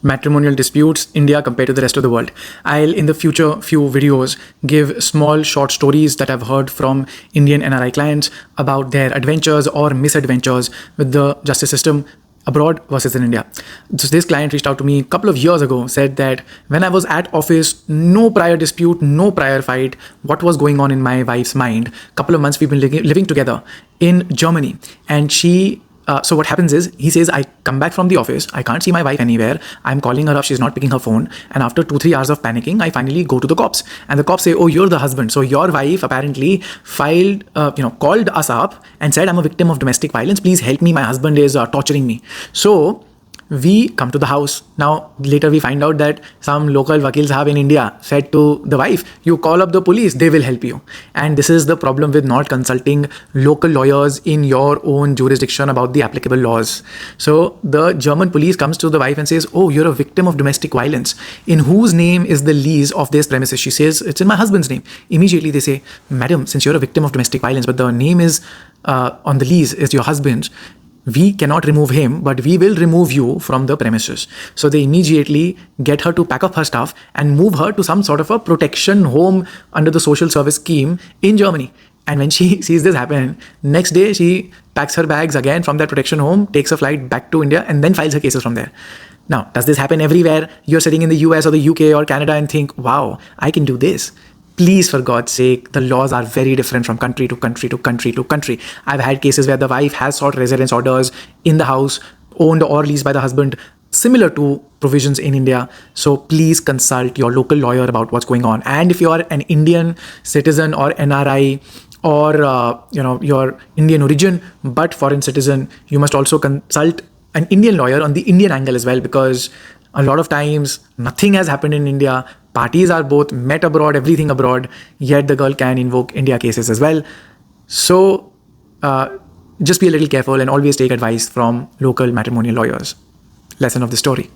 matrimonial disputes, India compared to the rest of the world. I'll in the future few videos give small short stories that I've heard from Indian NRI clients about their adventures or misadventures with the justice system abroad versus in India. So this client reached out to me a couple of years ago, said that when I was at office, no prior dispute, no prior fight, what was going on in my wife's mind? Couple of months we've been living together in Germany, and so what happens is, he says, I come back from the office, I can't see my wife anywhere, I'm calling her up, she's not picking her phone, and after 2-3 hours of panicking, I finally go to the cops, and the cops say, oh, you're the husband, so your wife apparently called us up and said, I'm a victim of domestic violence, please help me, my husband is torturing me. So we come to the house. Now, later we find out that some local vakil sahab in India said to the wife, you call up the police, they will help you. And this is the problem with not consulting local lawyers in your own jurisdiction about the applicable laws. So the German police comes to the wife and says, oh, you're a victim of domestic violence. In whose name is the lease of this premises? She says, it's in my husband's name. Immediately they say, madam, since you're a victim of domestic violence, but the name is on the lease is your husband's, we cannot remove him, but we will remove you from the premises. So they immediately get her to pack up her stuff and move her to some sort of a protection home under the social service scheme in Germany. And when she sees this happen, next day she packs her bags again from that protection home, takes a flight back to India, and then files her cases from there. Now, does this happen everywhere? You're sitting in the US or the UK or Canada and think, wow, I can do this. Please, for God's sake, the laws are very different from country to country to country to country. I've had cases where the wife has sought residence orders in the house, owned or leased by the husband, similar to provisions in India. So please consult your local lawyer about what's going on. And if you are an Indian citizen or NRI or your Indian origin but foreign citizen, you must also consult an Indian lawyer on the Indian angle as well, because a lot of times nothing has happened in India. Parties are both met abroad, everything abroad, yet the girl can invoke India cases as well. So just be a little careful and always take advice from local matrimonial lawyers. Lesson of the story.